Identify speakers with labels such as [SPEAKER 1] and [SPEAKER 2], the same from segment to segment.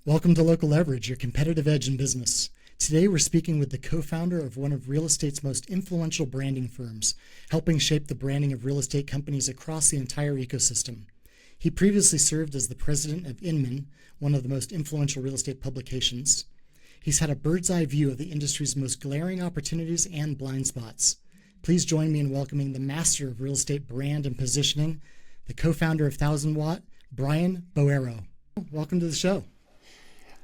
[SPEAKER 1] Welcome to Local Leverage, your competitive edge in business. Today we're speaking with the co-founder of one of real estate's most influential branding firms, helping shape the branding of real estate companies across the entire ecosystem. He previously served as the president of Inman, one of the most influential real estate publications. He's had a bird's eye view of the industry's most glaring opportunities and blind spots. Please join me in welcoming the master of real estate brand and positioning, the co-founder of 1000 Watt, Brian Boero. Welcome to the show.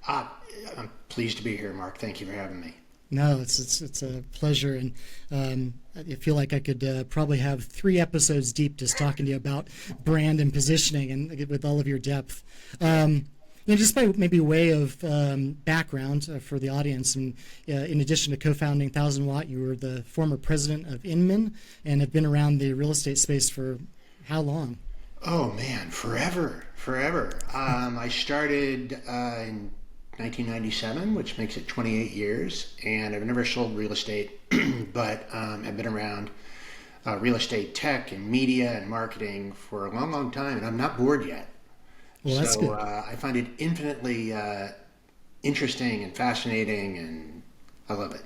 [SPEAKER 2] I'm pleased to be here, Mark. Thank you for having me.
[SPEAKER 1] No, it's a pleasure, and I feel like I could probably have 3 episodes deep just talking to you about brand and positioning, and with all of your depth. Just by maybe way of background for the audience, and in addition to co-founding 1000 Watt, you were the former president of Inman and have been around the real estate space for how long?
[SPEAKER 2] Oh man, forever. I started in 1997, which makes it 28 years, and I've never sold real estate, but I've been around real estate tech and media and marketing for a long time, and I'm not bored yet.
[SPEAKER 1] Well, that's good.
[SPEAKER 2] I find it infinitely interesting and fascinating, and I love it.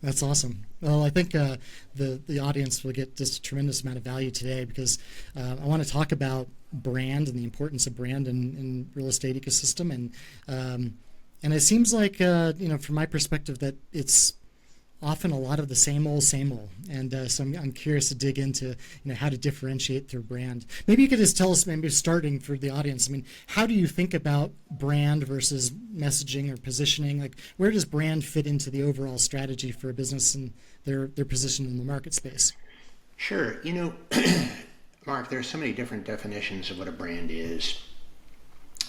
[SPEAKER 1] That's awesome. Well, I think the audience will get just a tremendous amount of value today because I want to talk about brand and the importance of brand in real estate ecosystem, and it seems like from my perspective that it's often a lot of the same old, and so I'm curious to dig into how to differentiate through brand. Maybe you could just tell us, maybe starting for the audience, I mean, how do you think about brand versus messaging or positioning? Like, where does brand fit into the overall strategy for a business and their position in the market space?
[SPEAKER 2] Sure. Mark, there are so many different definitions of what a brand is,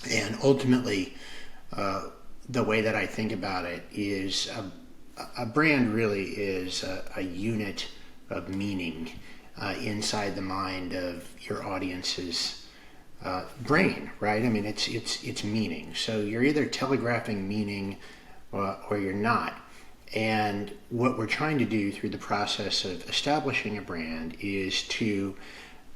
[SPEAKER 2] and ultimately the way that I think about it is a brand really is a unit of meaning inside the mind of your audience's brain, right? I mean, it's meaning. So you're either telegraphing meaning or you're not. And what we're trying to do through the process of establishing a brand is to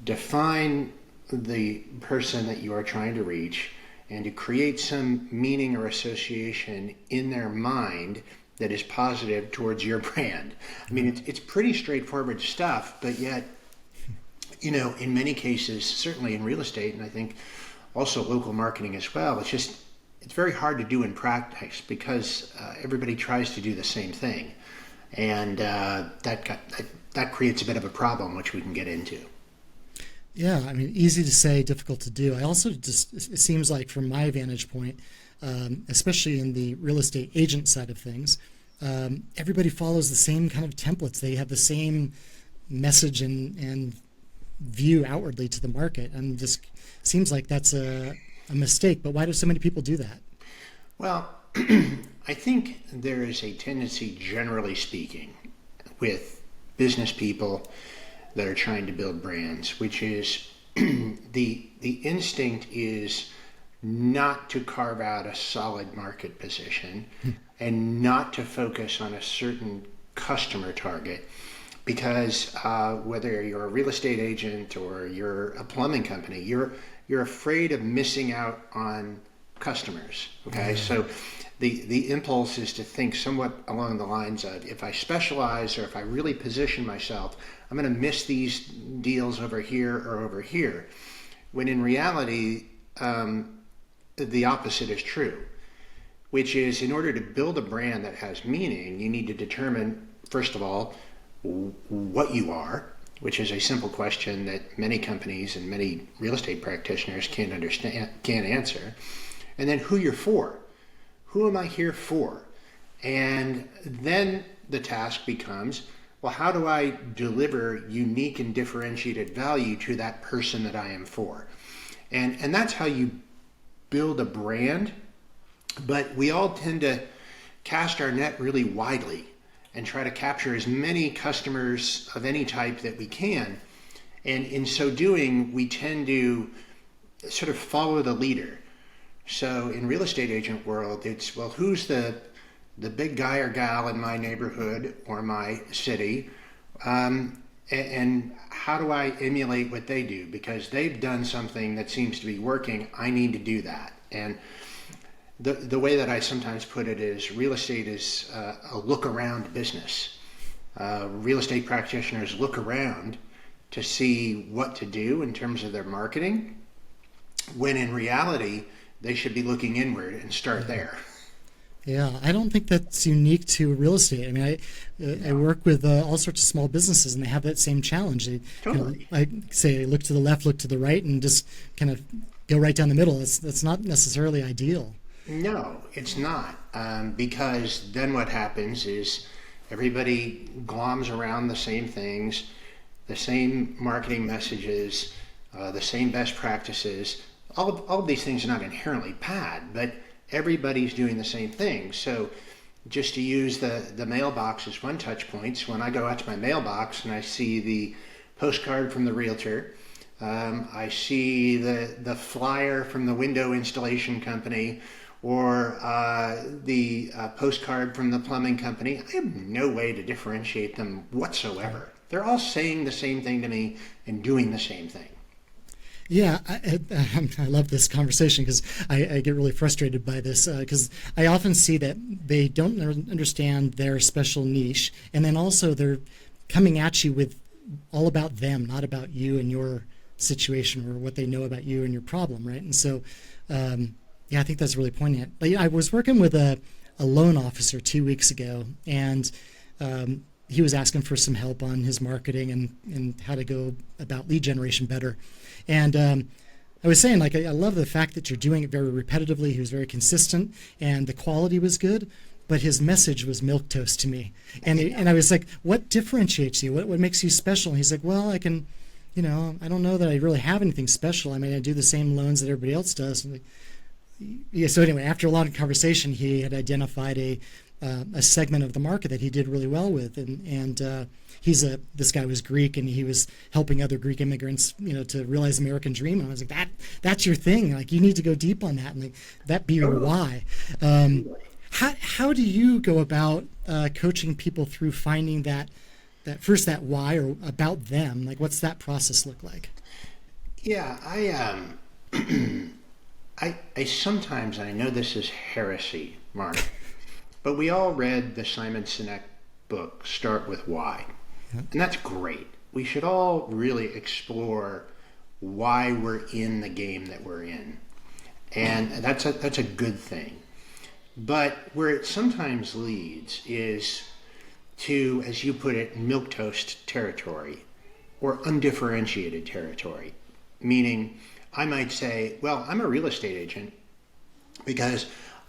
[SPEAKER 2] define the person that you are trying to reach and to create some meaning or association in their mind that is positive towards your brand. I mean, it's pretty straightforward stuff, but yet, in many cases, certainly in real estate, and I think also local marketing as well, it's very hard to do in practice because everybody tries to do the same thing. And that creates a bit of a problem, which we can get into.
[SPEAKER 1] Yeah, I mean, easy to say, difficult to do. I also it seems like from my vantage point, especially in the real estate agent side of things, everybody follows the same kind of templates. They have the same message and view outwardly to the market, and just seems like that's a mistake. But why do so many people do that?
[SPEAKER 2] Well, I think there is a tendency, generally speaking, with business people that are trying to build brands, which is the instinct is not to carve out a solid market position and not to focus on a certain customer target, because whether you're a real estate agent or you're a plumbing company, you're afraid of missing out on customers. Okay, so the impulse is to think somewhat along the lines of, if I specialize or if I really position myself, I'm going to miss these deals over here or over here, when in reality the opposite is true, which is, in order to build a brand that has meaning, you need to determine, first of all, what you are, which is a simple question that many companies and many real estate practitioners can't answer, and then who you're for. Who am I here for? And then the task becomes, well, how do I deliver unique and differentiated value to that person that I am for? And that's how you build a brand. But we all tend to cast our net really widely and try to capture as many customers of any type that we can. And in so doing, we tend to sort of follow the leader. So in real estate agent world, it's, well, who's the big guy or gal in my neighborhood or my city, and how do I emulate what they do? Because they've done something that seems to be working, I need to do that. And the way that I sometimes put it is real estate is a look around business. Real estate practitioners look around to see what to do in terms of their marketing, when in reality they should be looking inward and start there.
[SPEAKER 1] Yeah, I don't think that's unique to real estate. I mean, I work with all sorts of small businesses, and they have that same challenge. They
[SPEAKER 2] Totally.
[SPEAKER 1] I say look to the left, look to the right, and just kind of go right down the middle. That's not necessarily ideal.
[SPEAKER 2] No, it's not, because then what happens is everybody gloms around the same things, the same marketing messages, the same best practices. All of these things are not inherently bad, but everybody's doing the same thing. So just to use the mailbox as one touch points, when I go out to my mailbox and I see the postcard from the realtor, I see the flyer from the window installation company, or the postcard from the plumbing company, I have no way to differentiate them whatsoever. They're all saying the same thing to me and doing the same thing.
[SPEAKER 1] Yeah, I love this conversation because I get really frustrated by this because I often see that they don't understand their special niche, and then also they're coming at you with all about them, not about you and your situation or what they know about you and your problem, right? And so, yeah, I think that's really poignant. But yeah, I was working with a loan officer 2 weeks ago, and he was asking for some help on his marketing and how to go about lead generation better. And I was saying, like, I love the fact that you're doing it very repetitively. He was very consistent, and the quality was good, but his message was milquetoast to me. And I was like, what differentiates you? What makes you special? And he's like, well, I can, I don't know that I really have anything special. I mean, I do the same loans that everybody else does. And yeah, so anyway, after a lot of conversation, he had identified a segment of the market that he did really well with, and this guy was Greek, and he was helping other Greek immigrants, to realize the American dream. And I was like, that's your thing. Like, you need to go deep on that, and like, that be your why. How do you go about coaching people through finding that first, that why, or about them? Like, what's that process look like?
[SPEAKER 2] Yeah, I sometimes, I know this is heresy, Mark, but we all read the Simon Sinek book, Start With Why. Yeah. And that's great. We should all really explore why we're in the game that we're in. And that's a good thing. But where it sometimes leads is to, as you put it, milquetoast territory or undifferentiated territory. Meaning, I might say, well, I'm a real estate agent because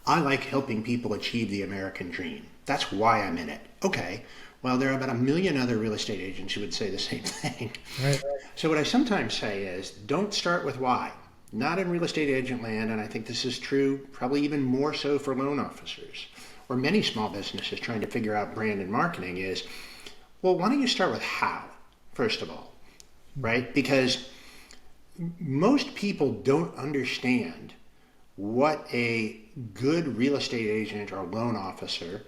[SPEAKER 2] I like helping people achieve the American dream. That's why I'm in it. Okay, well, there are about 1 million other real estate agents who would say the same thing. Right. So what I sometimes say is, don't start with why. Not in real estate agent land, and I think this is true probably even more so for loan officers or many small businesses trying to figure out brand and marketing is, well, why don't you start with how, first of all, right? Because most people don't understand what a good real estate agent or loan officer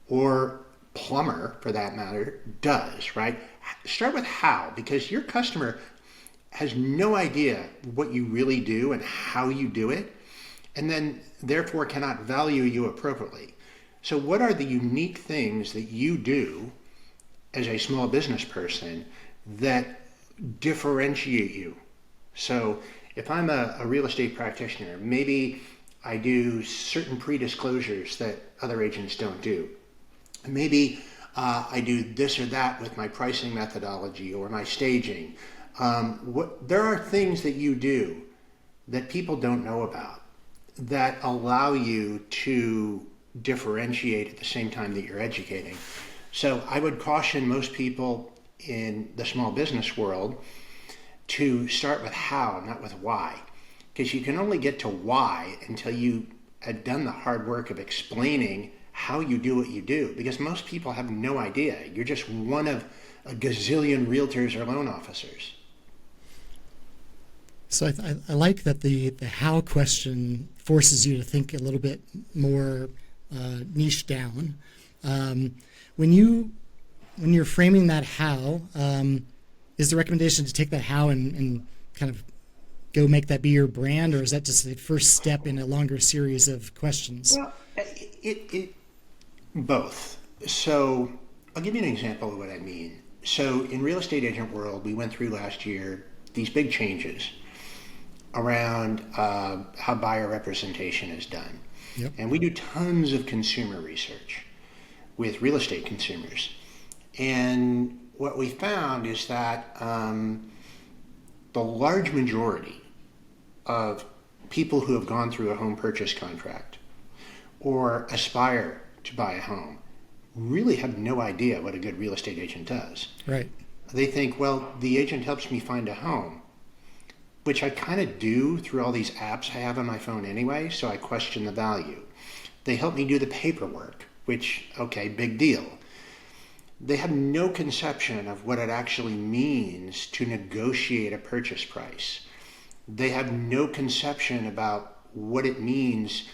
[SPEAKER 2] or plumber, for that matter, does, right? Start with how, because your customer has no idea what you really do and how you do it, and then therefore cannot value you appropriately. So what are the unique things that you do as a small business person that differentiate you? So if I'm a real estate practitioner, maybe I do certain pre-disclosures that other agents don't do. Maybe I do this or that with my pricing methodology or my staging. There are things that you do that people don't know about that allow you to differentiate at the same time that you're educating. So I would caution most people in the small business world to start with how, not with why. Because you can only get to why until you have done the hard work of explaining how you do what you do. Because most people have no idea. You're just one of a gazillion realtors or loan officers.
[SPEAKER 1] So I like that the how question forces you to think a little bit more niche down. When you're framing that how, is the recommendation to take that how and kind of go make that be your brand, or is that just the first step in a longer series of questions?
[SPEAKER 2] Well, it both. So I'll give you an example of what I mean. So in real estate agent world, we went through last year these big changes around how buyer representation is done.
[SPEAKER 1] Yep.
[SPEAKER 2] And we do tons of consumer research with real estate consumers. And what we found is that the large majority of people who have gone through a home purchase contract or aspire to buy a home really have no idea what a good real estate agent does.
[SPEAKER 1] Right.
[SPEAKER 2] They think, well, the agent helps me find a home, which I kind of do through all these apps I have on my phone anyway, so I question the value. They help me do the paperwork, which, okay, big deal. They have no conception of what it actually means to negotiate a purchase price. They have no conception about what it means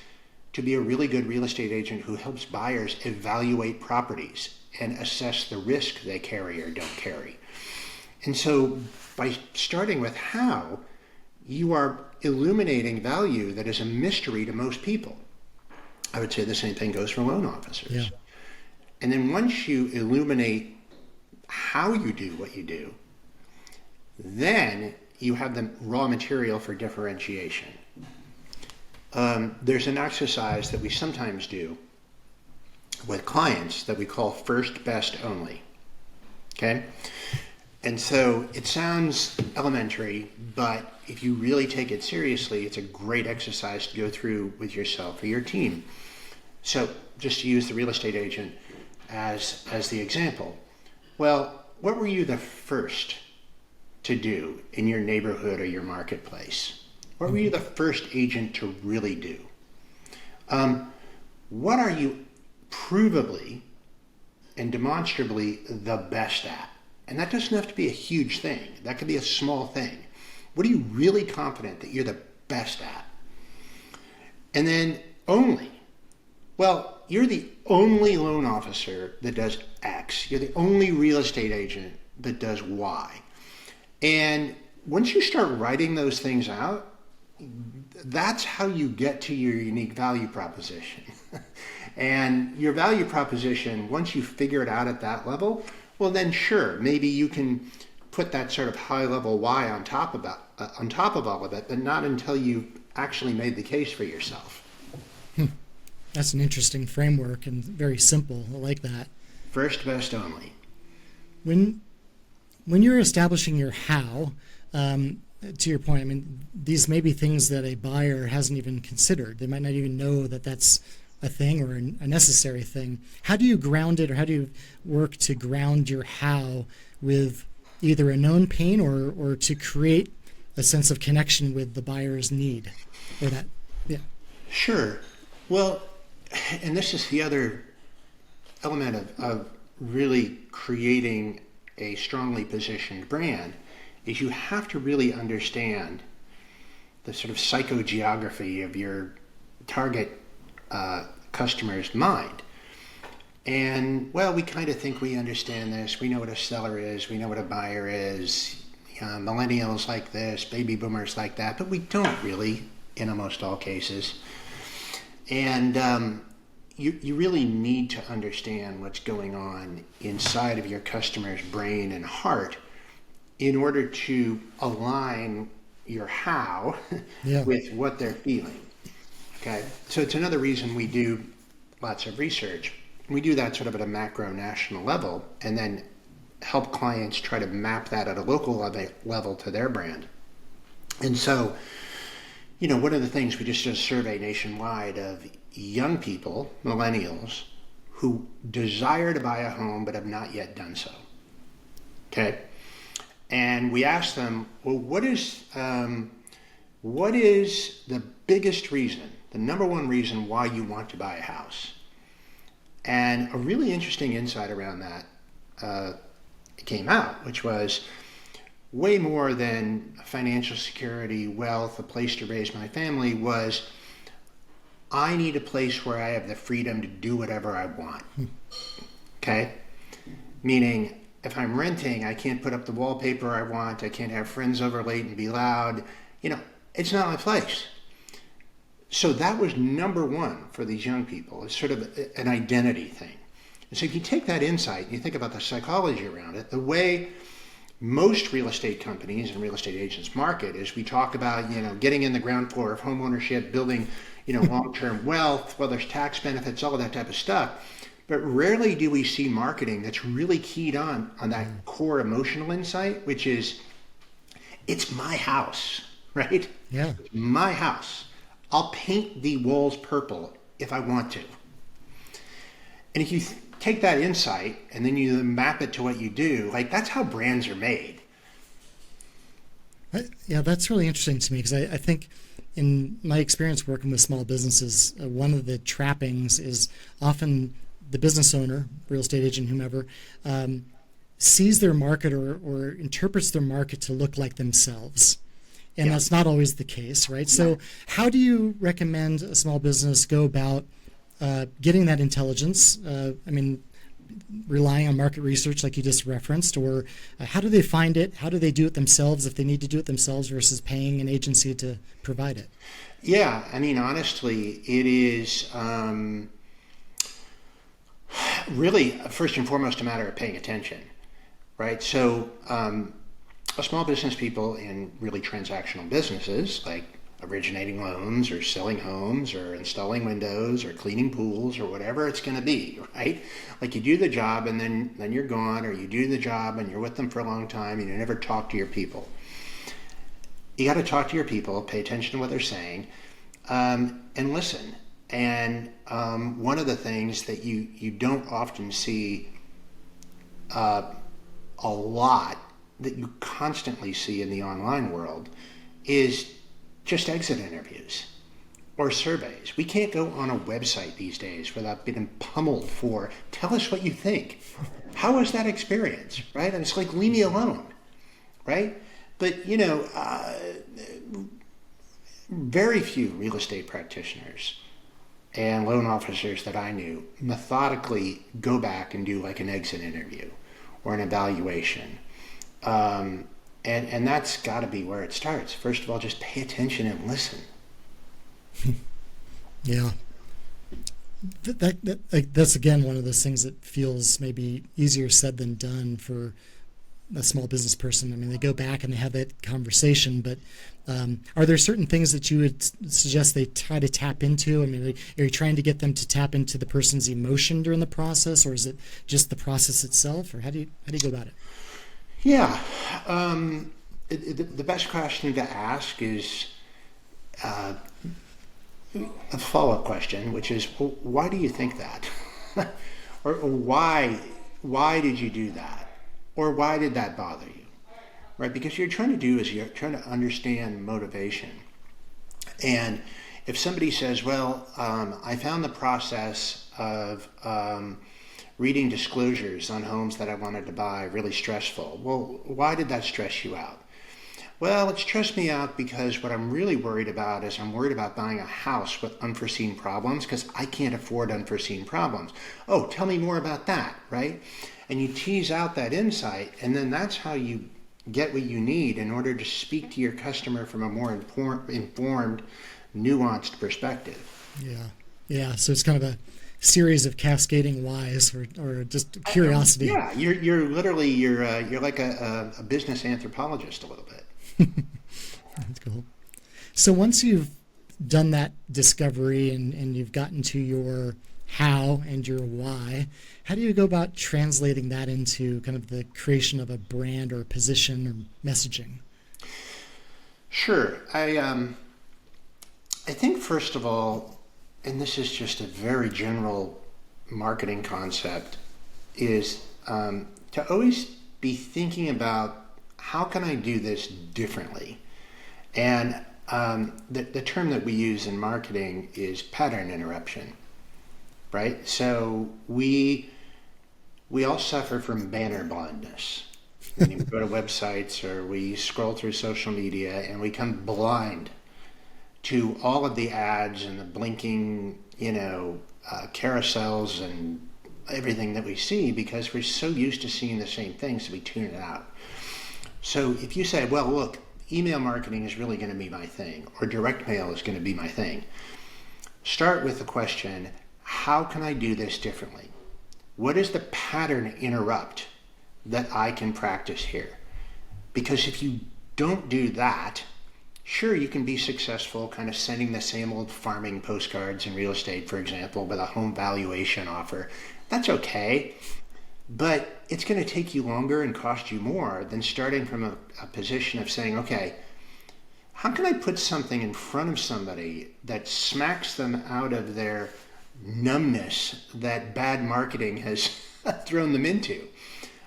[SPEAKER 2] to be a really good real estate agent who helps buyers evaluate properties and assess the risk they carry or don't carry. And so by starting with how, you are illuminating value that is a mystery to most people. I would say the same thing goes for loan officers.
[SPEAKER 1] Yeah.
[SPEAKER 2] And then once you illuminate how you do what you do, then you have the raw material for differentiation. There's an exercise that we sometimes do with clients that we call first, best, only. Okay? And so it sounds elementary, but if you really take it seriously, it's a great exercise to go through with yourself or your team. So just to use the real estate agent as the example, well, what were you the first to do in your neighborhood or your marketplace? What were you the first agent to really do? What are you provably and demonstrably the best at? And that doesn't have to be a huge thing. That could be a small thing. What are you really confident that you're the best at? And then only. Well, you're the only loan officer that does X. You're the only real estate agent that does Y. And once you start writing those things out, that's how you get to your unique value proposition. And your value proposition, once you figure it out at that level, well then sure, maybe you can put that sort of high level why on top of all of it, but not until you've actually made the case for yourself.
[SPEAKER 1] That's an interesting framework and very simple. I like that.
[SPEAKER 2] First, best, only.
[SPEAKER 1] When you're establishing your how, to your point, I mean, these may be things that a buyer hasn't even considered. They might not even know that that's a thing or a necessary thing. How do you ground it, or how do you work to ground your how with either a known pain or to create a sense of connection with the buyer's need? Or that, yeah.
[SPEAKER 2] Sure. Well, and this is the other element of really creating a strongly positioned brand, is you have to really understand the sort of psychogeography of your target customer's mind. And, well, we kind of think we understand this. We know what a seller is. We know what a buyer is. Millennials like this, baby boomers like that, but we don't really in almost all cases. And you really need to understand what's going on inside of your customer's brain and heart in order to align your how with what they're feeling. Okay, so it's another reason we do lots of research. We do that sort of at a macro national level and then help clients try to map that at a local level to their brand. And so, you know, one of the things, we just did a survey nationwide of young people, millennials, who desire to buy a home but have not yet done so. Okay, and we asked them, well, what is the biggest reason, the number one reason why you want to buy a house? And a really interesting insight around that came out, which was way more than financial security, wealth, a place to raise my family, was I need a place where I have the freedom to do whatever I want. Okay? Meaning, if I'm renting, I can't put up the wallpaper I want, I can't have friends over late and be loud, it's not my place. So that was number one for these young people. It's sort of an identity thing. And so if you take that insight and you think about the psychology around it, the way most real estate companies and real estate agents market is we talk about, getting in the ground floor of home ownership, building, long-term wealth, well, there's tax benefits, all of that type of stuff. But rarely do we see marketing that's really keyed on that core emotional insight, which is, it's my house, right?
[SPEAKER 1] Yeah.
[SPEAKER 2] It's my house. I'll paint the walls purple if I want to. And if you take that insight and then you map it to what you do, that's how brands are made.
[SPEAKER 1] Yeah, that's really interesting to me because I think in my experience working with small businesses, one of the trappings is often the business owner, real estate agent, whomever, sees their market or interprets their market to look like themselves. And that's not always the case, right? So how do you recommend a small business go about getting that intelligence? Relying on market research like you just referenced, or how do they find it? How do they do it themselves if they need to do it themselves versus paying an agency to provide it?
[SPEAKER 2] Yeah, honestly, it is really, first and foremost, a matter of paying attention, right? So small business people in really transactional businesses like originating loans or selling homes or installing windows or cleaning pools or whatever it's going to be, right? You do the job and then you're gone, or you do the job and you're with them for a long time and you never talk to your people. You got to talk to your people, pay attention to what they're saying, and listen. And one of the things that you don't often see a lot, that you constantly see in the online world, is just exit interviews or surveys. We can't go on a website these days without being pummeled for, tell us what you think. How was that experience, right? And it's like, leave me alone, right? But, very few real estate practitioners and loan officers that I knew methodically go back and do an exit interview or an evaluation. And that's got to be where it starts. First of all, just pay attention and listen.
[SPEAKER 1] Yeah. That's again one of those things that feels maybe easier said than done for a small business person. They go back and they have that conversation, but are there certain things that you would suggest they try to tap into? Are you trying to get them to tap into the person's emotion during the process, or is it just the process itself, or how do you go about it?
[SPEAKER 2] Yeah, the best question to ask is a follow-up question, which is, well, why do you think that? or why did you do that? Or why did that bother you? Right? Because you're trying to understand motivation. And if somebody says, well, I found the process of reading disclosures on homes that I wanted to buy really stressful. Well, why did that stress you out? Well, it stressed me out because what I'm really worried about is I'm worried about buying a house with unforeseen problems because I can't afford unforeseen problems. Oh, tell me more about that, right? And you tease out that insight, and then that's how you get what you need in order to speak to your customer from a more informed, nuanced perspective.
[SPEAKER 1] Yeah. So it's kind of a series of cascading whys, or just curiosity.
[SPEAKER 2] Yeah, you're literally you're like a business anthropologist a little bit.
[SPEAKER 1] That's cool. So once you've done that discovery and you've gotten to your how and your why, how do you go about translating that into kind of the creation of a brand or a position or messaging?
[SPEAKER 2] Sure. I think first of all, and this is just a very general marketing concept, is to always be thinking about, how can I do this differently? And the term that we use in marketing is pattern interruption, right? So we all suffer from banner blindness. When you go to websites or we scroll through social media and we come blind to all of the ads and the blinking, carousels and everything that we see, because we're so used to seeing the same things, so we tune it out. So if you say, well, look, email marketing is really going to be my thing, or direct mail is going to be my thing. Start with the question, how can I do this differently? What is the pattern interrupt that I can practice here? Because if you don't do that, sure, you can be successful kind of sending the same old farming postcards in real estate, for example, with a home valuation offer. That's okay, but it's going to take you longer and cost you more than starting from a position of saying, okay, how can I put something in front of somebody that smacks them out of their numbness that bad marketing has thrown them into?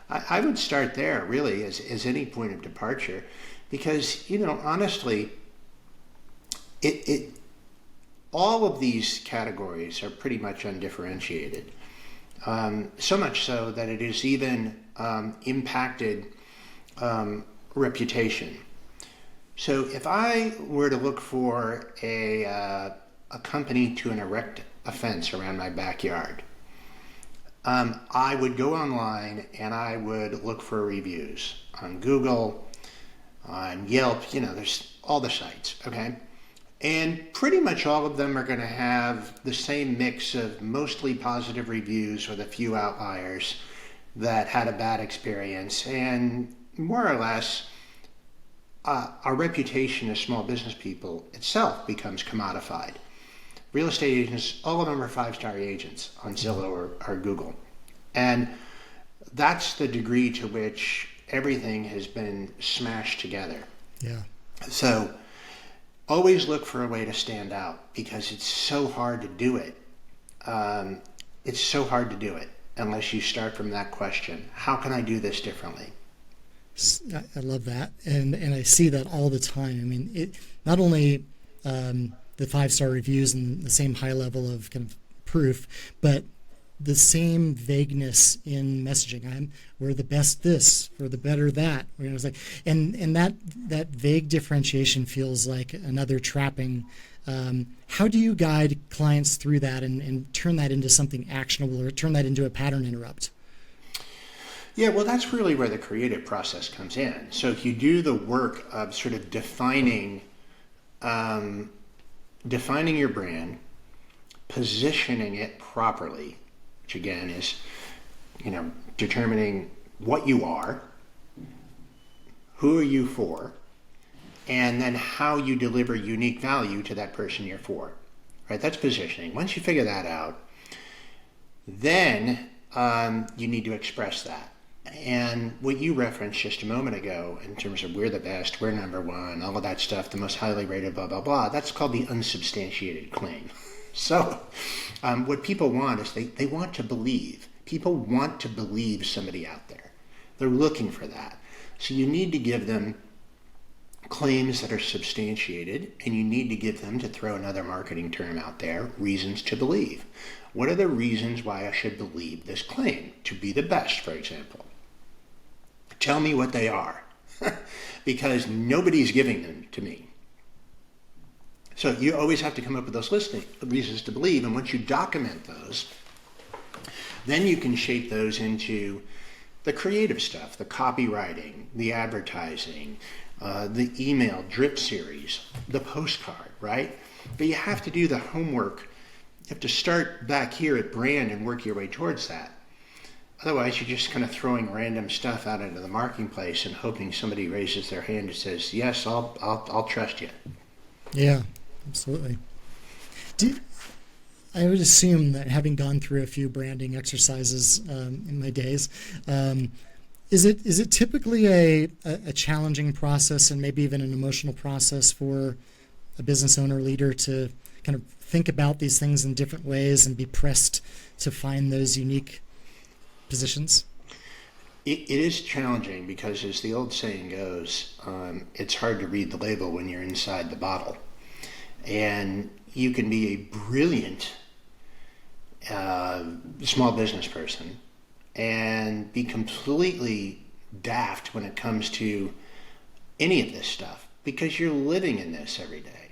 [SPEAKER 2] I would start there, really, as any point of departure, because, honestly, all of these categories are pretty much undifferentiated. So much so that it has even impacted reputation. So if I were to look for a company to erect a fence around my backyard, I would go online and I would look for reviews on Google, on Yelp, there's all the sites, okay? And pretty much all of them are going to have the same mix of mostly positive reviews with a few outliers that had a bad experience. And more or less, our reputation as small business people itself becomes commodified. Real estate agents, all of them are 5-star agents on Zillow or Google. And that's the degree to which everything has been smashed together.
[SPEAKER 1] Yeah.
[SPEAKER 2] So always look for a way to stand out, because it's so hard to do it. It's so hard to do it unless you start from that question. How can I do this differently?
[SPEAKER 1] I love that. And I see that all the time. I mean, it not only the 5-star reviews and the same high level of kind of proof, but the same vagueness in messaging. We're the best this, we're the better that. It's like, and that vague differentiation feels like another trapping. How do you guide clients through that and turn that into something actionable, or turn that into a pattern interrupt?
[SPEAKER 2] Yeah, well, that's really where the creative process comes in. So if you do the work of sort of defining your brand, positioning it properly, which again is, determining what you are, who are you for, and then how you deliver unique value to that person you're for, right? That's positioning. Once you figure that out, then you need to express that. And what you referenced just a moment ago in terms of we're the best, we're number one, all of that stuff, the most highly rated, blah, blah, blah, that's called the unsubstantiated claim. So what people want is they want to believe. People want to believe somebody out there. They're looking for that. So you need to give them claims that are substantiated, and you need to give them, to throw another marketing term out there, reasons to believe. What are the reasons why I should believe this claim? To be the best, for example. Tell me what they are, because nobody's giving them to me. So you always have to come up with those reasons to believe, and once you document those, then you can shape those into the creative stuff, the copywriting, the advertising, the email drip series, the postcard, right? But you have to do the homework. You have to start back here at brand and work your way towards that. Otherwise, you're just kind of throwing random stuff out into the marketplace and hoping somebody raises their hand and says, yes, I'll trust you.
[SPEAKER 1] Yeah, absolutely. I would assume that, having gone through a few branding exercises in my days, is it typically a challenging process, and maybe even an emotional process, for a business owner leader to kind of think about these things in different ways and be pressed to find those unique positions?
[SPEAKER 2] It is challenging because, as the old saying goes, it's hard to read the label when you're inside the bottle. And you can be a brilliant small business person and be completely daft when it comes to any of this stuff, because you're living in this every day.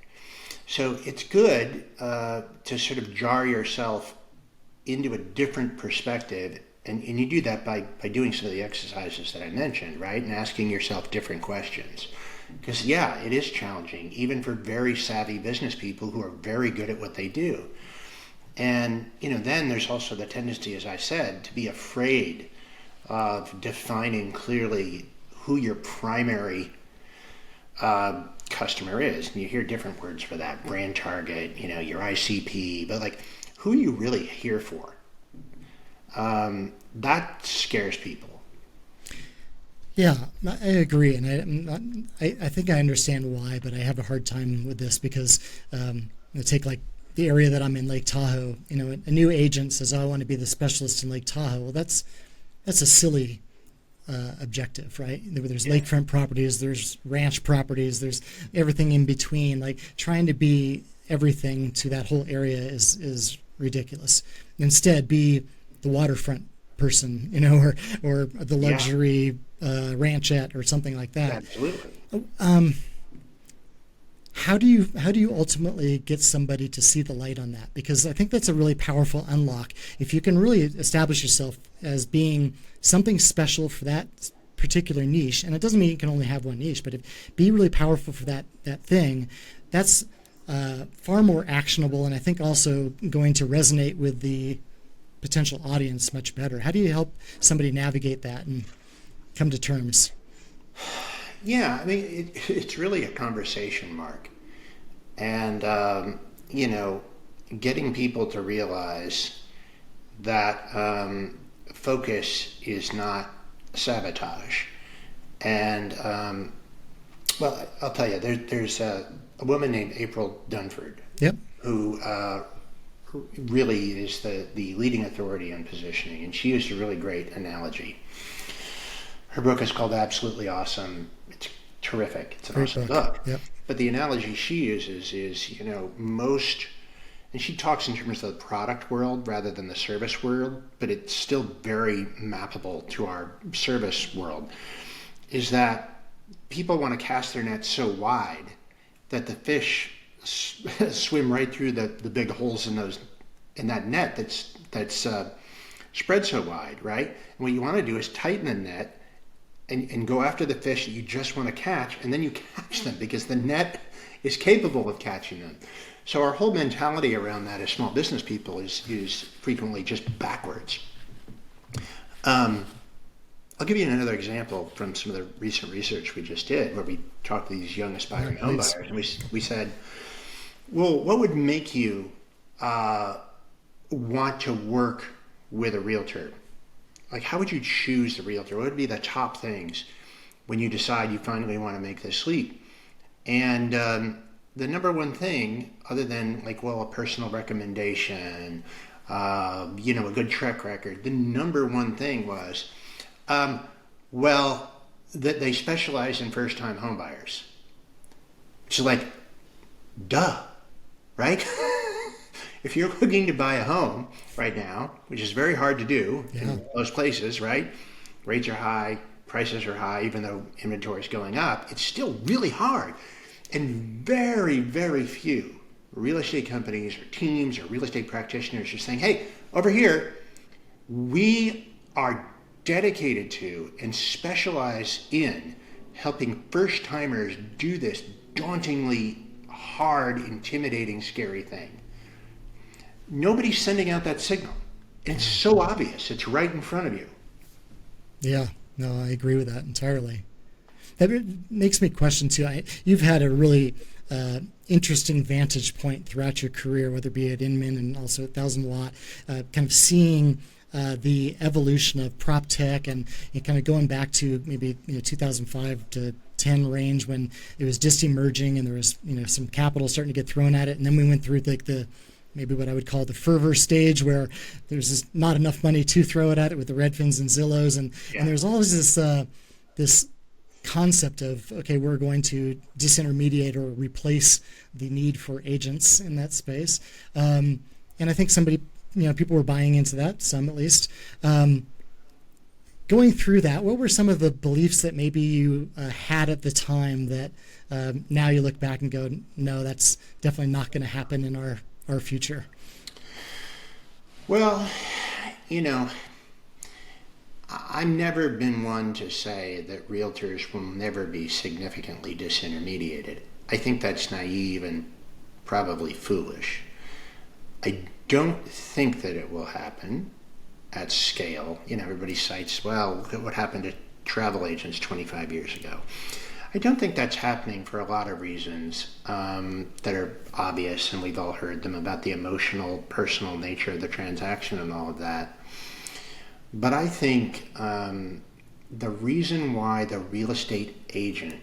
[SPEAKER 2] So it's good to sort of jar yourself into a different perspective. And you do that by doing some of the exercises that I mentioned, right? And asking yourself different questions. Because, yeah, it is challenging, even for very savvy business people who are very good at what they do. And, then there's also the tendency, as I said, to be afraid of defining clearly who your primary customer is. And you hear different words for that: brand target, your ICP, but like, who are you really here for? That scares people.
[SPEAKER 1] Yeah, I agree, and I think I understand why, but I have a hard time with this because take like the area that I'm in, Lake Tahoe. A new agent says, "Oh, I want to be the specialist in Lake Tahoe." Well, that's a silly objective, right? There's lakefront properties, there's ranch properties, there's everything in between. Like, trying to be everything to that whole area is ridiculous. Instead, be the waterfront person, or the luxury ranchette or something like that.
[SPEAKER 2] Absolutely.
[SPEAKER 1] How do you ultimately get somebody to see the light on that? Because I think that's a really powerful unlock. If you can really establish yourself as being something special for that particular niche, and it doesn't mean you can only have one niche, but be really powerful for that thing, that's far more actionable, and I think also going to resonate with the potential audience much better. How do you help somebody navigate that and come to terms?
[SPEAKER 2] Yeah, I mean, it's really a conversation, Mark. And, getting people to realize that focus is not sabotage. And, well, I'll tell you, there's a woman named April Dunford.
[SPEAKER 1] Yep.
[SPEAKER 2] Who really is the leading authority on positioning. And she used a really great analogy. Her book is called Absolutely Awesome. It's terrific. It's an
[SPEAKER 1] Great
[SPEAKER 2] awesome
[SPEAKER 1] book.
[SPEAKER 2] book.
[SPEAKER 1] Yep.
[SPEAKER 2] But the analogy she uses is, most, and she talks in terms of the product world rather than the service world, but it's still very mappable to our service world, is that people want to cast their nets so wide that the fish swim right through the big holes in that net that's spread so wide, right? And what you want to do is tighten the net and go after the fish that you just want to catch, and then you catch them because the net is capable of catching them. So our whole mentality around that as small business people is frequently just backwards. I'll give you another example from some of the recent research we just did, where we talked to these young aspiring home buyers, and we said, well, what would make you want to work with a realtor? Like, how would you choose the realtor? What would be the top things when you decide you finally want to make this leap? And the number one thing, other than a personal recommendation, a good track record, the number one thing was, that they specialize in first-time home buyers. Which is like, duh, right? If you're looking to buy a home right now, which is very hard to do in most places, right? Rates are high, prices are high, even though inventory is going up, it's still really hard. And very, very few real estate companies or teams or real estate practitioners are saying, hey, over here, we are dedicated to and specialize in helping first-timers do this dauntingly hard, intimidating, scary thing. Nobody's sending out that signal. It's so obvious. It's right in front of you.
[SPEAKER 1] Yeah, no, I agree with that entirely. That makes me question, too. You've had a really interesting vantage point throughout your career, whether it be at Inman and also at 1000 Watt, kind of seeing the evolution of prop tech and kind of going back to maybe 2005 to 10 range when it was just emerging and there was some capital starting to get thrown at it, and then we went through the maybe what I would call the fervor stage where there's just not enough money to throw it at it with the Redfins and Zillows, and there's always this concept of, okay, we're going to disintermediate or replace the need for agents in that space, and I think people were buying into that, some at least. Going through that, what were some of the beliefs that maybe you had at the time that now you look back and go, no, that's definitely not going to happen in our future?
[SPEAKER 2] Well, I've never been one to say that realtors will never be significantly disintermediated. I think that's naive and probably foolish. I don't think that it will happen at scale. Everybody cites, well, look at what happened to travel agents 25 years ago. I don't think that's happening for a lot of reasons that are obvious, and we've all heard them about the emotional, personal nature of the transaction and all of that. But I think the reason why the real estate agent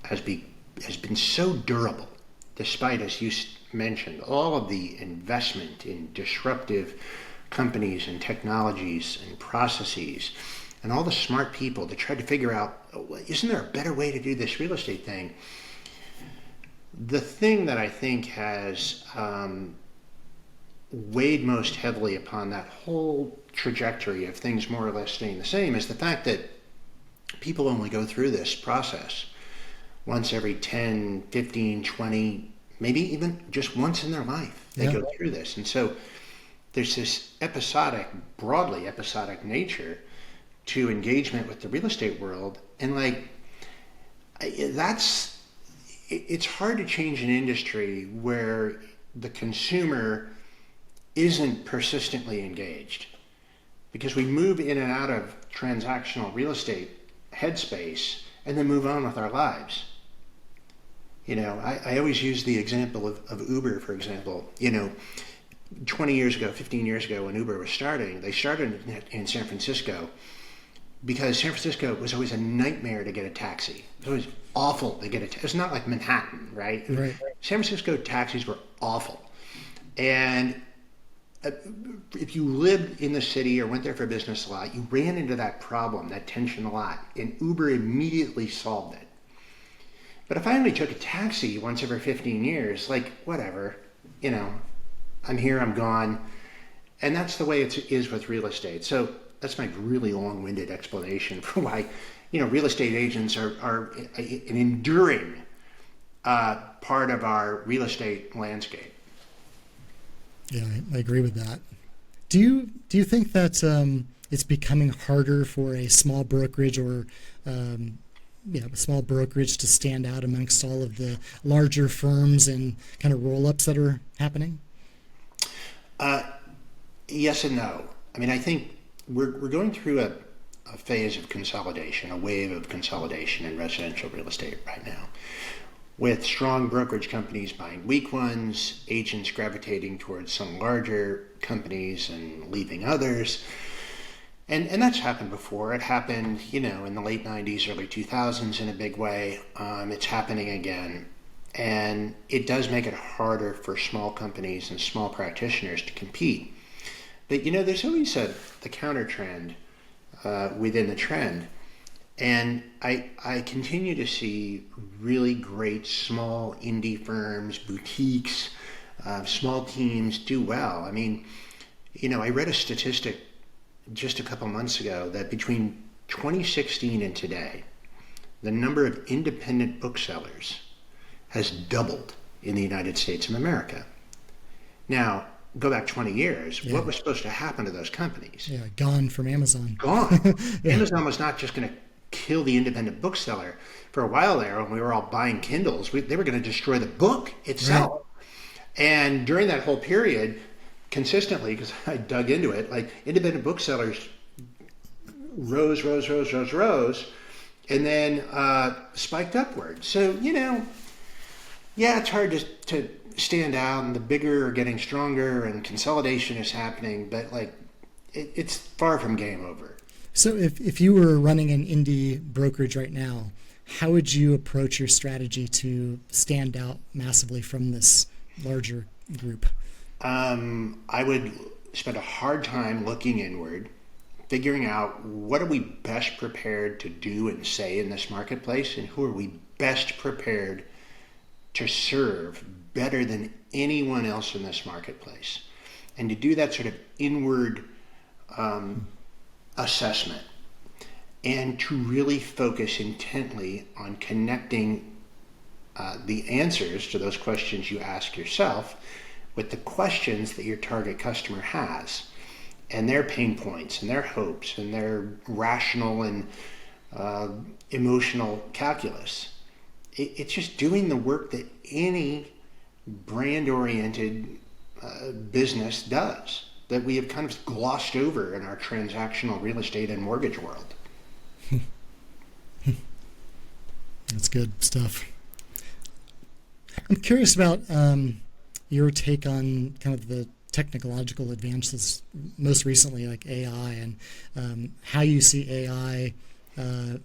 [SPEAKER 2] has been so durable, despite, as you mentioned, all of the investment in disruptive companies and technologies and processes, and all the smart people that tried to figure out, isn't there a better way to do this real estate thing? The thing that I think has weighed most heavily upon that whole trajectory of things more or less staying the same is the fact that people only go through this process once every 10, 15, 20, maybe even just once in their life. They go through this. And so there's this broadly episodic nature to engagement with the real estate world. And it's hard to change an industry where the consumer isn't persistently engaged, because we move in and out of transactional real estate headspace and then move on with our lives. I always use the example of Uber, for example. 20 years ago, 15 years ago, when Uber was starting, they started in San Francisco because San Francisco was always a nightmare to get a taxi. It was always awful to get a taxi. It's not like Manhattan, right?
[SPEAKER 1] Right.
[SPEAKER 2] San Francisco taxis were awful. And if you lived in the city or went there for business a lot, you ran into that problem, that tension a lot, and Uber immediately solved it. But if I only took a taxi once every 15 years, whatever, I'm here, I'm gone. And that's the way it is with real estate. So that's my really long-winded explanation for why, real estate agents are an enduring part of our real estate landscape.
[SPEAKER 1] Yeah, I agree with that. Do you think that it's becoming harder for a small brokerage or a small brokerage to stand out amongst all of the larger firms and kind of roll-ups that are happening?
[SPEAKER 2] Yes and no. I think we're going through a phase of consolidation, a wave of consolidation in residential real estate right now, with strong brokerage companies buying weak ones, agents gravitating towards some larger companies and leaving others. And that's happened before. It happened, in the late 90s, early 2000s in a big way. It's happening again. And it does make it harder for small companies and small practitioners to compete. But, there's always the counter trend within the trend. And I continue to see really great small indie firms, boutiques, small teams do well. I read a statistic just a couple months ago that between 2016 and today, the number of independent booksellers has doubled in the United States of America. Now, go back 20 years, what was supposed to happen to those companies?
[SPEAKER 1] Yeah, gone from Amazon.
[SPEAKER 2] Gone. Amazon was not just going to kill the independent bookseller. For a while there, when we were all buying Kindles, they were going to destroy the book itself. Right. And during that whole period, consistently, because I dug into it, independent booksellers rose, and then spiked upward. So, it's hard to stand out, and the bigger are getting stronger, and consolidation is happening, but it's far from game over.
[SPEAKER 1] So if you were running an indie brokerage right now, how would you approach your strategy to stand out massively from this larger group?
[SPEAKER 2] I would spend a hard time looking inward, figuring out what are we best prepared to do and say in this marketplace, and who are we best prepared to serve better than anyone else in this marketplace. And to do that sort of inward assessment, and to really focus intently on connecting the answers to those questions you ask yourself with the questions that your target customer has. and their pain points and their hopes and their rational and emotional calculus. It's just doing the work that any brand-oriented business does, that we have kind of glossed over in our transactional real estate and mortgage world.
[SPEAKER 1] That's good stuff. I'm curious about your take on kind of the technological advances most recently, like AI, and how you see AI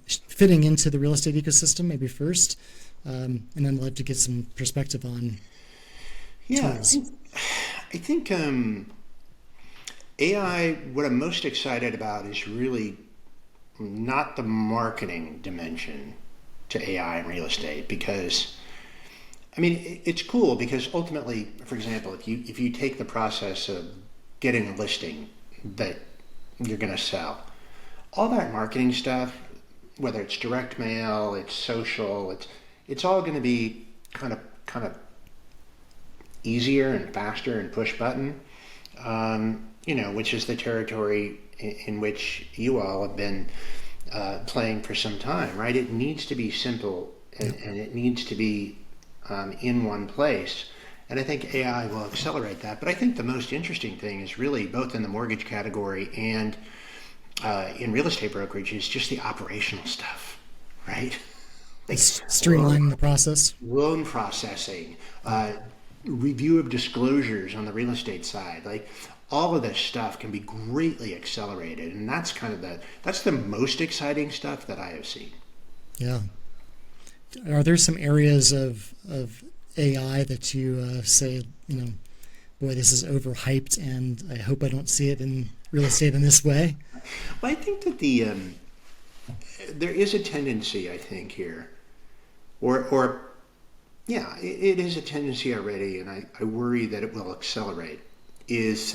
[SPEAKER 1] fitting into the real estate ecosystem, maybe first, and then I'd love to get some perspective on tools.
[SPEAKER 2] I think AI, what I'm most excited about is really not the marketing dimension to AI in real estate, because I mean, it's cool because ultimately, for example, if you take the process of getting a listing that you're going to sell, all that marketing stuff, whether it's direct mail, it's social, it's all going to be kind of easier and faster and push button, which is the territory in which you all have been playing for some time, right? It needs to be simple and it needs to be in one place. And I think AI will accelerate that. But I think the most interesting thing is really both in the mortgage category and in real estate brokerage is just the operational stuff, right? Like
[SPEAKER 1] streamlining the process.
[SPEAKER 2] Loan processing, review of disclosures on the real estate side. Like all of this stuff can be greatly accelerated. And that's kind of that's the most exciting stuff that I have seen.
[SPEAKER 1] Yeah. Are there some areas of AI that you say, boy, this is overhyped, and I hope I don't see it in real estate in this way?
[SPEAKER 2] Well, I think that there is a tendency, I think, here, it is a tendency already, and I worry that it will accelerate, is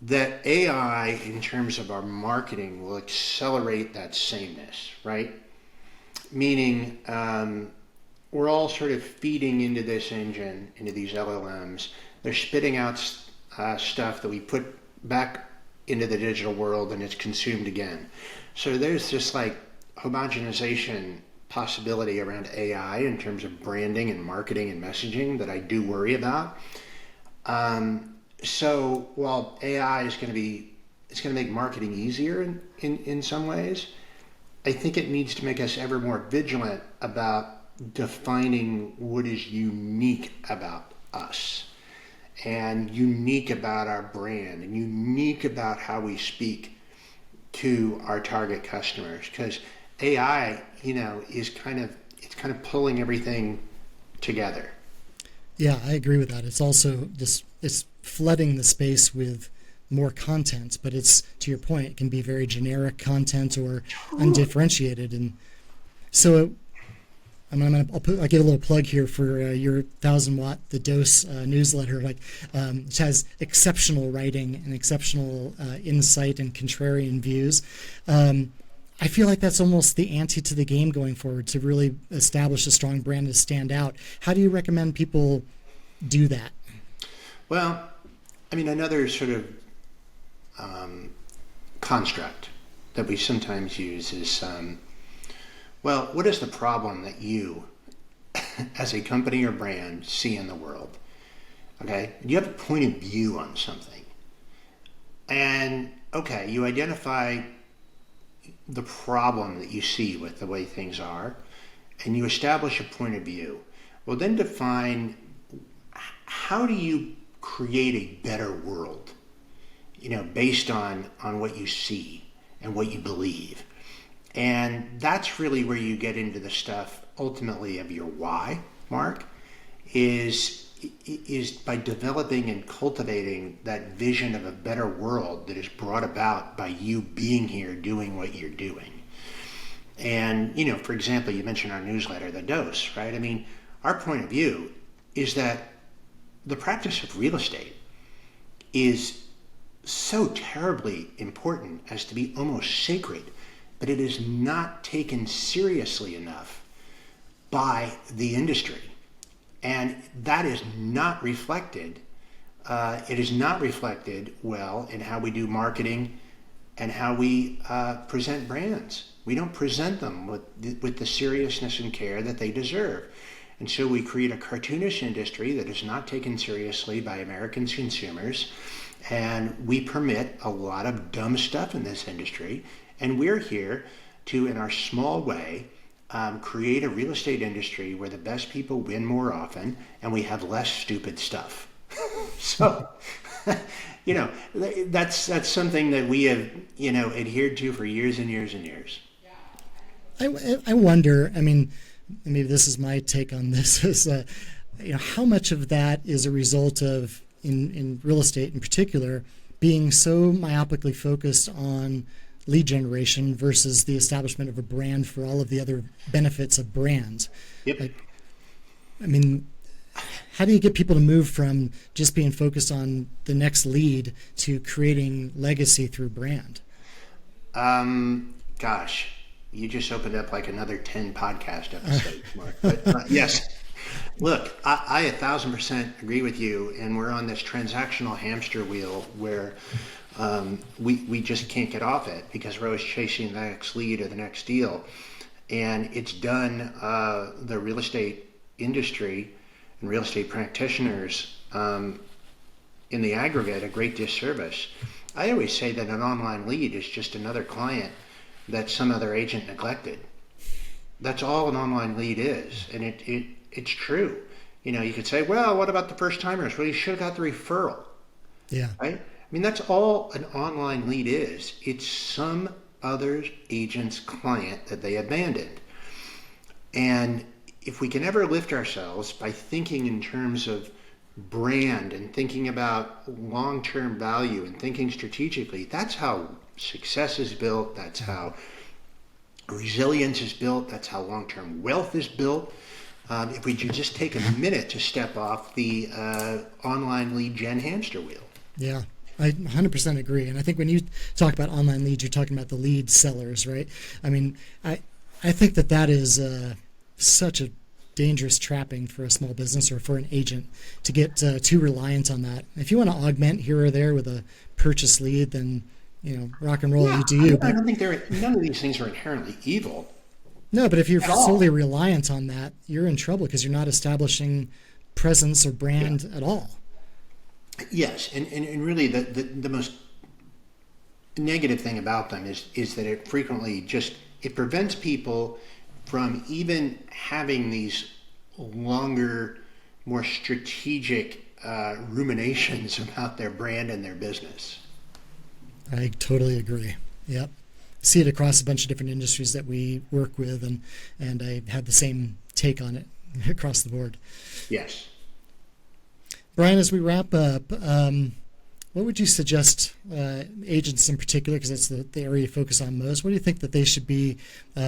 [SPEAKER 2] that AI, in terms of our marketing, will accelerate that sameness, right? Meaning we're all sort of feeding into this engine, into these LLMs. They're spitting out stuff that we put back into the digital world and it's consumed again. So there's this like homogenization possibility around AI in terms of branding and marketing and messaging that I do worry about. So while AI is going to make marketing easier in some ways, I think it needs to make us ever more vigilant about defining what is unique about us and unique about our brand and unique about how we speak to our target customers. Because AI, is kind of pulling everything together.
[SPEAKER 1] Yeah, I agree with that. It's also it's flooding the space with more content, but it's, to your point, it can be very generic content or undifferentiated. And so I'll give a little plug here for your 1,000-watt The Dose newsletter, which has exceptional writing and exceptional insight and contrarian views. I feel like that's almost the ante to the game going forward to really establish a strong brand to stand out. How do you recommend people do that?
[SPEAKER 2] Well, I mean, another sort of construct that we sometimes use is, what is the problem that you, as a company or brand, see in the world? Okay, you have a point of view on something. And, okay, you identify the problem that you see with the way things are, and you establish a point of view. Well, then define how do you create a better world, based on what you see and what you believe. And that's really where you get into the stuff ultimately of your why, Mark, is by developing and cultivating that vision of a better world that is brought about by you being here doing what you're doing. And, for example, you mentioned our newsletter, The Dose, right? I mean, our point of view is that the practice of real estate is so terribly important as to be almost sacred, but it is not taken seriously enough by the industry. And that is not reflected it is not reflected well in how we do marketing and how we present brands. We don't present them with the seriousness and care that they deserve. And so we create a cartoonish industry that is not taken seriously by American consumers. And we permit a lot of dumb stuff in this industry. And we're here to, in our small way, create a real estate industry where the best people win more often and we have less stupid stuff. So, that's something that we have, adhered to for years and years and years.
[SPEAKER 1] I wonder, I mean, maybe this is my take on this, is how much of that is a result of, in real estate in particular, being so myopically focused on lead generation versus the establishment of a brand for all of the other benefits of brand.
[SPEAKER 2] Yep.
[SPEAKER 1] How do you get people to move from just being focused on the next lead to creating legacy through brand?
[SPEAKER 2] Gosh, you just opened up like another 10 podcast episodes, Mark. But yes, look, I 1,000% agree with you, and we're on this transactional hamster wheel where we just can't get off it because we're always chasing the next lead or the next deal. And it's done the real estate industry and real estate practitioners in the aggregate a great disservice. I always say that an online lead is just another client that some other agent neglected. That's all an online lead is, and it's true. You could say, well, what about the first timers? Well, you should have got the referral.
[SPEAKER 1] Yeah.
[SPEAKER 2] Right? I mean, that's all an online lead is. It's some other agent's client that they abandoned. And if we can ever lift ourselves by thinking in terms of brand and thinking about long-term value and thinking strategically, that's how success is built. That's how resilience is built. That's how long-term wealth is built. If we could just take a minute to step off the online lead gen hamster wheel.
[SPEAKER 1] Yeah, I 100% agree. And I think when you talk about online leads, you're talking about the lead sellers, right? I mean, I think that is such a dangerous trapping for a small business or for an agent to get too reliant on that. If you want to augment here or there with a purchase lead, then rock and roll, you do you.
[SPEAKER 2] I don't think none of these things are inherently evil.
[SPEAKER 1] No, but if you're solely reliant on that, you're in trouble because you're not establishing presence or brand at all.
[SPEAKER 2] Yes, and really the most negative thing about them is that it frequently it prevents people from even having these longer, more strategic ruminations about their brand and their business.
[SPEAKER 1] I totally agree. Yep. See it across a bunch of different industries that we work with, and I have the same take on it across the board.
[SPEAKER 2] Yes.
[SPEAKER 1] Brian, as we wrap up, what would you suggest agents in particular, because that's the area you focus on most, what do you think that they should be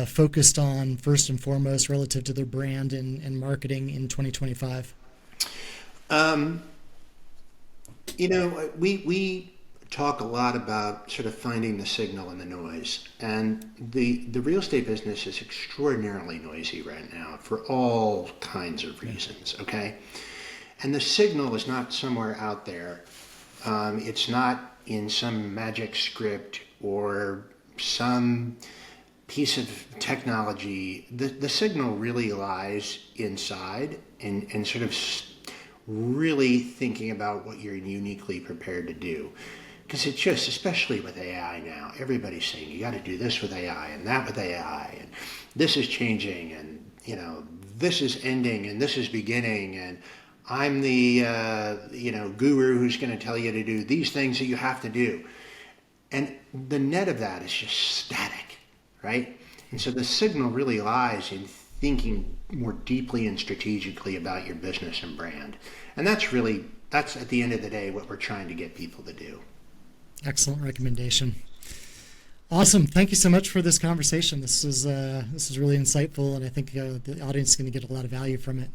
[SPEAKER 1] focused on first and foremost relative to their brand and marketing in 2025?
[SPEAKER 2] We talk a lot about sort of finding the signal in the noise, and the real estate business is extraordinarily noisy right now for all kinds of reasons, okay? And the signal is not somewhere out there. It's not in some magic script or some piece of technology. The signal really lies inside and sort of really thinking about what you're uniquely prepared to do. Because it's just, especially with AI now, everybody's saying you got to do this with AI and that with AI, and this is changing, and this is ending and this is beginning, and I'm the guru who's going to tell you to do these things that you have to do. And the net of that is just static, right? And so the signal really lies in thinking more deeply and strategically about your business and brand. And that's at the end of the day what we're trying to get people to do.
[SPEAKER 1] Excellent recommendation. Awesome. Thank you so much for this conversation. This is really insightful, and I think the audience is going to get a lot of value from it.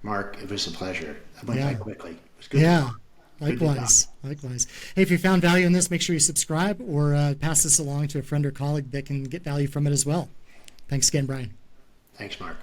[SPEAKER 2] Mark, it was a pleasure. I went by quickly. It was good.
[SPEAKER 1] Yeah, likewise. Hey, if you found value in this, make sure you subscribe or pass this along to a friend or colleague that can get value from it as well. Thanks again, Brian.
[SPEAKER 2] Thanks, Mark.